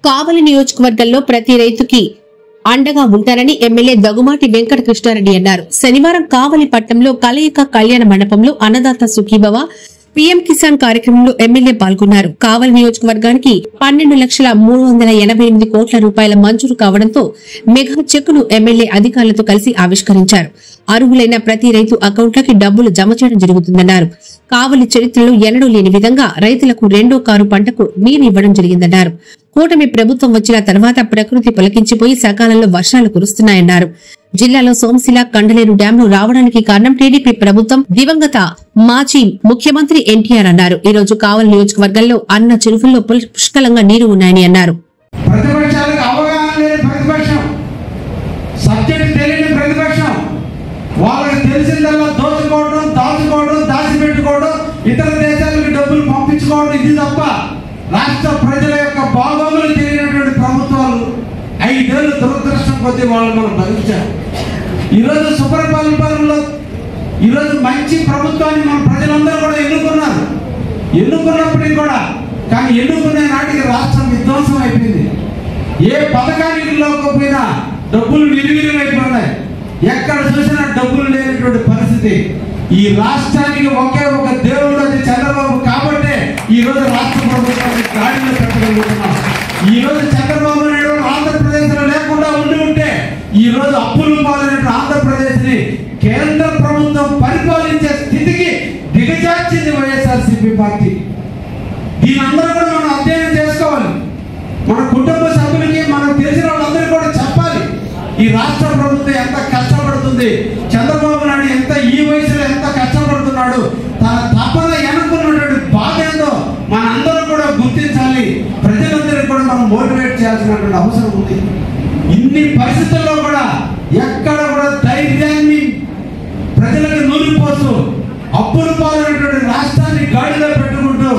కావలి నియోజకవర్గంలో ప్రతి రైతుకి అండగా ఉంటారని ఎమ్మెల్యే దగ్గుమాటి వెంకట కృష్ణారెడ్డి అన్నారు. శనివారం కావలి పట్టణంలో కలయిక కళ్యాణ మండపంలో అన్నదాత సుఖీభవ పీఎం కిసాన్ కార్యక్రమంలో ఎమ్మెల్యే పాల్గొన్నారు. కావలి నియోజకవర్గానికి 12,388 కోట్ల రూపాయల మంజూరు కావడంతో మెగా చెక్కును ఎమ్మెల్యే అధికారులతో కలిసి ఆవిష్కరించారు. అర్హులైన ప్రతి రైతు అకౌంట్లకి డబ్బులు జమ చేయడం జరుగుతుందన్నారు. కావలి చరిత్రలో ఎన్నడూ లేని విధంగా రైతులకు 2వ కారు పంటకు నీరు ఇవ్వడం జరిగిందన్నారు. కూటమి ప్రభుత్వం వచ్చిన తర్వాత ప్రకృతి పులకించిపోయి సకాలంలో వర్షాలు కురుస్తున్నాయన్నారు. జిల్లాలో సోమశిల కండలేరు డ్యాంలు రావడానికి కారణం టీడీపీ ప్రభుత్వం, దివంగత మాజీ ముఖ్యమంత్రి ఎన్టీఆర్ అన్నారు. ఈ రోజు కావలి నియోజకవర్గంలో అన్న చెరువుల్లో పుష్కలంగా నీరు ఉన్నాయని అన్నారు. ఇతర దేశాలకు డబ్బులు పంపించుకోవడం ఇది తప్ప రాష్ట్ర ప్రజల యొక్క బాగోగులు తెలియనటువంటి ప్రభుత్వాలు 5 ఏళ్ళు దురదృష్టం కొద్దీ వాళ్ళు మనం భరించారు. ఈరోజు సుపరిపాలనలో ఈరోజు మంచి ప్రభుత్వాన్ని మన ప్రజలందరూ కూడా ఎన్నుకున్నప్పటికీ కూడా కానీ ఎన్నుకునే నాటికి రాష్ట్రం విధ్వంసం అయిపోయింది. ఏ పథకానికి పోయినా డబ్బులు విరివిరివైపోయినాయి. ఎక్కడ చూసినా డబ్బులు లేనటువంటి పరిస్థితి. ఈ రాష్ట్రానికి ఒకే ఒక దేవుడు అది చంద్రబాబు కాబట్టే ఈ రోజు రాష్ట్ర ప్రభుత్వాన్ని గాడిలో పెట్టగలుగుతున్నాం. ఈ రోజు చంద్రబాబు నాయుడు ఆంధ్రప్రదేశ్ లో లేకుండా ఉంటే ఈ రోజు అప్పులు పాలైన ఆంధ్రప్రదేశ్ ని కేంద్ర ప్రభుత్వం పరిపాలించే స్థితికి దిగజార్చింది వైఎస్ఆర్సీపీ పార్టీ. దీని అందరూ కూడా మనం అధ్యయనం చేసుకోవాలి. మన కుటుంబ సభ్యులకి మనకు తెలిసిన వాళ్ళందరూ కూడా చెప్పాలి ఈ రాష్ట్ర ప్రభుత్వం ఎంత కష్టపడుతుంది, చంద్రబాబు నాయుడు ఎంత ఈ వయసులో ఎంత కష్టపడుతున్నాడు, తన తపన ఎన్నుకున్నటువంటి బాధ ఏందో మనందరం కూడా గుర్తించాలి. ప్రజలందరికీ కూడా మనం మోటివేట్ చేయాల్సినటువంటి అవసరం ఉంది. ఇన్ని పరిస్థితుల్లో కూడా ఎక్కడ కూడా ధైర్యాన్ని ప్రజలకు నూరిపోతూ అప్పులు పాలైనటువంటి రాష్ట్రాన్ని గాడిలో పెట్టుకుంటూ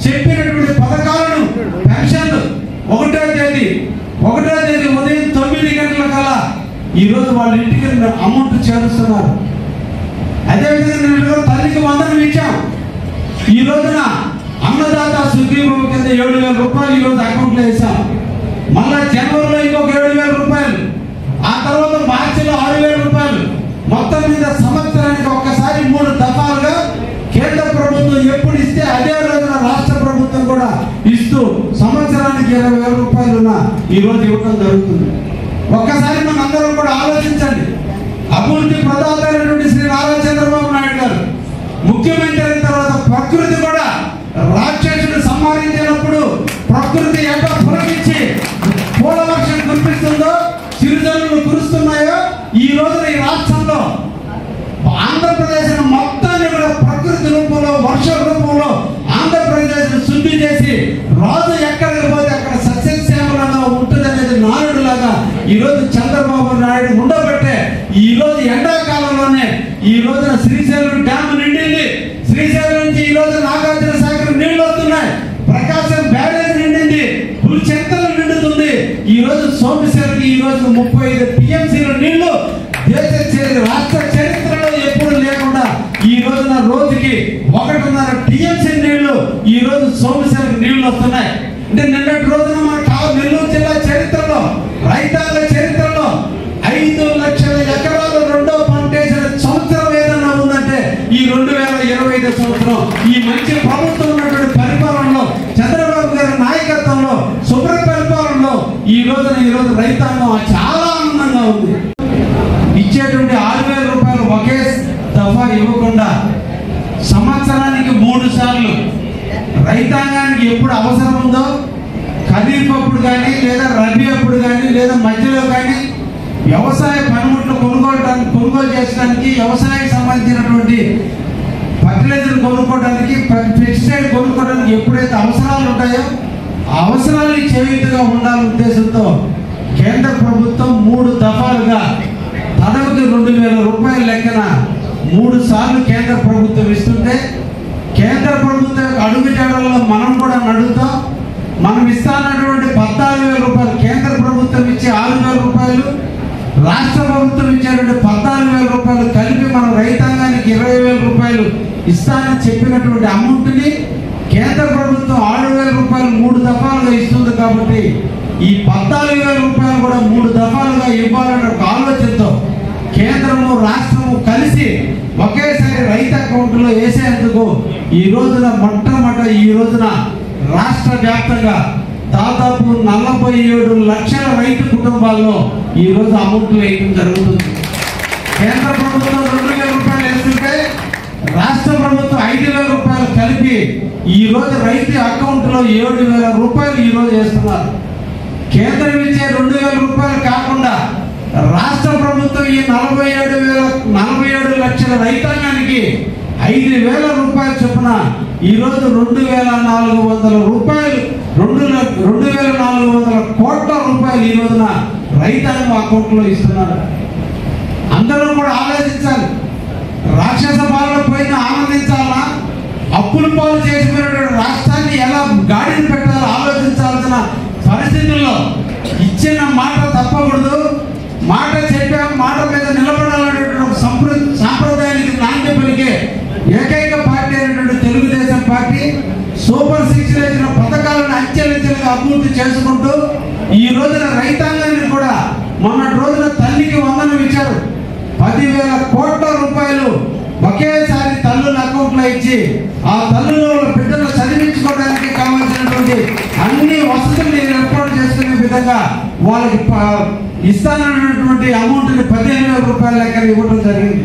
చెప్పినటువంటి పథకాలను పెన్షన్లు 1వ తేదీ ఉదయం 9 గంటల కల్లా ఈ రోజు వాళ్ళ ఇంటికి అమౌంట్ చేరుస్తున్నారు. అదేవిధంగా నేను తల్లికి వందనం ఇచ్చాం. ఈ రోజున అన్నదాత సుఖీభవ కింద 7,000 రూపాయలు ఈ రోజు అకౌంట్లో వేసాం. మళ్ళా జనవరిలో ఇంకొక 7,000 రూపాయలు, ఆ తర్వాత మార్చిలో 6,000 రూపాయలు, మొత్తం మీద సంవత్సరానికి ఒక్కసారి 3 దఫాలుగా కేంద్ర ప్రభుత్వం ఎప్పుడు ఇస్తే అదే రోజున రాష్ట్ర ప్రభుత్వం కూడా ఇస్తూ సంవత్సరానికి 20,000 రూపాయలున్న ఈ రోజు ఇవ్వడం జరుగుతుంది. ఒక్కసారి మన అందరం కూడా ఆలోచించండి. అభివృద్ధి ప్రదాత అయినటువంటి శ్రీ నారా చంద్రబాబు నాయుడు గారు ముఖ్యమంత్రి అయిన తర్వాత ప్రకృతి కూడా రాక్షసుడు సంహరించినప్పుడు ప్రకృతి ఎంత పులకించి పూల వర్షం కురిపిస్తుందో, చిరుజల్లులు కురుస్తున్నాయో ఈ రోజున ఈ రాష్ట్రంలో ఆంధ్రప్రదేశ్ మొత్తాన్ని కూడా ప్రకృతి రూపంలో వర్ష రూపంలో ఆంధ్రప్రదేశ్ శుద్ధి చేసి రాజు ఎక్కడికి పోతే అక్కడ సస్యశ్యామలంగా ఉంటుందనేది నానుడులాగా ఈ రోజు చంద్రబాబు నాయుడు ఉండబట్టే ఈ రోజు ఎండాకాలంలోనే ఈ రోజున శ్రీశైలం డ్యామ్ నిండింది. శ్రీశైలం నుంచి ఈ రోజు నాగార్జున సాగర్ నీళ్లు వస్తున్నాయి. ప్రకాశం బ్యారేజ్ నిండింది. పులిచెంతలు నిండుతుంది. ఈ రోజు సోమశిలకి ఈ రోజు 35 టీఎంసీల నీళ్లు రాష్ట్ర చరిత్రలో ఎప్పుడు లేకుండా ఈ రోజున రోజుకి 1.5 టీఎంసీ నీళ్లు ఈ రోజు సోమశిలకు నీళ్లు వస్తున్నాయి. అంటే నిన్నటి రోజున మన నెల్లూరు జిల్లా చరిత్రలో రైతాంగ చరిత్రలో 5 లక్షల ఎకరాలు 2వ పంట వేసిన సంవత్సరం ఏదన్నా ఉందంటే ఈ 2025 సంవత్సరం ఈ మంచి ప్రభుత్వం ఉన్నటువంటి పరిపాలనలో చంద్రబాబు గారి నాయకత్వంలో శుభ్ర పరిపాలనలో ఈ రోజు రైతాంగం చాలా ఆనందంగా ఉంది. ఇచ్చేటువంటి 6,000 రూపాయలు ఒకే దఫా ఇవ్వకుండా సంవత్సరానికి 3 సార్లు రైతాంగానికి ఎప్పుడు అవసరం ఉందో ఖరీఫ్ అప్పుడు కానీ లేదా రబీ అప్పుడు కానీ లేదా మధ్యలో కానీ వ్యవసాయ పనిముట్లు కొనుగోలు చేయడానికి, వ్యవసాయానికి సంబంధించినటువంటి ఫర్టిలైజర్ కొనుక్కోవడానికి, పెస్టిసైడ్ కొనుక్కోవడానికి ఎప్పుడైతే అవసరాలు ఉంటాయో ఆ అవసరాలు చేయుతగా ఉండాలనే ఉద్దేశంతో కేంద్ర ప్రభుత్వం 3 దఫాలుగా తనకు 2,000 రూపాయల లెక్కన 3 సార్లు కేంద్ర ప్రభుత్వం ఇస్తుంటే కేంద్ర ప్రభుత్వం అడుగుజాడల్లో మనం కూడా నడుగుతాం. మనం ఇస్తానటువంటి 14,000 రూపాయలు కేంద్ర ప్రభుత్వం ఇచ్చే 6,000 రూపాయలు, రాష్ట్ర ప్రభుత్వం ఇచ్చేటువంటి 14,000 రూపాయలు కలిపి మన రైతాంగానికి 20,000 రూపాయలు ఇస్తానని చెప్పినటువంటి అమౌంట్ని కేంద్ర ప్రభుత్వం 6,000 రూపాయలు 3 దఫాలుగా ఇస్తుంది. కాబట్టి ఈ 14,000 రూపాయలు కూడా 3 దఫాలుగా ఇవ్వాలనే ఒక ఆలోచనతో కేంద్రము రాష్ట్రము కలిసి ఒకేసారి రైతు అకౌంట్లో వేసేందుకు ఈ రోజున ఈ రోజున రాష్ట్ర వ్యాప్తంగా దాదాపు 47 లక్షల రైతు కుటుంబాల్లో ఈ రోజు అమౌంట్లు వేయడం జరుగుతుంది. కేంద్ర ప్రభుత్వం 2,000 రూపాయలు వేస్తుంటే రాష్ట్ర ప్రభుత్వం 5,000 రూపాయలు కలిపి ఈ రోజు రైతు అకౌంట్లో 7,000 రూపాయలు ఈ రోజు వేస్తున్నారు. కేంద్రం ఇచ్చే 2,000 రూపాయలు కాకుండా రాష్ట్ర ప్రభుత్వం ఈ 47 లక్షల రైతాంగానికి 5,000 రూపాయలు చొప్పున ఈ రోజు 2,400 రూపాయలు 2,400 కోట్ల రూపాయలు ఈ రోజున రైతాంగం అకౌంట్లో ఇస్తున్నారు. అందరూ కూడా ఆలోచించాలి. రాక్షస పాలన పోయిన ఆనందించాలా, అప్పుల పాలు చేసుకునేటువంటి రాష్ట్రాన్ని ఎలా గాడిని పెట్టాలో ఆలోచించాల్సిన పరిస్థితుల్లో ఇచ్చిన మాట తప్పకూడదు. మాట చెప్పాం, మాట మీద నిలబడాలనేటువంటి సాంప్రదాయానికి నాంది పలికే ఏకైక పార్టీ అయినటువంటి తెలుగుదేశం పార్టీ సూపర్ 6 ఇచ్చిన పథకాలను అంచెలంచెలుగా అభివృద్ధి చేసుకుంటూ ఈ రోజున రైతాంగాన్ని కూడా మొన్నటి రోజున తల్లికి వందనం ఇచ్చారు. 10,000 కోట్ల రూపాయలు ఒకేసారి తల్లుల అకౌంట్లో ఇచ్చి ఆ తల్లుల బిడ్డలు చదివించుకోవడానికి కావాల్సినటువంటి అన్ని వసతులు ఏర్పాటు చేసుకునే విధంగా వాళ్ళకి ఇస్తానన్నటువంటి అమౌంట్ని 15,000 రూపాయల లెక్కన ఇవ్వడం జరిగింది.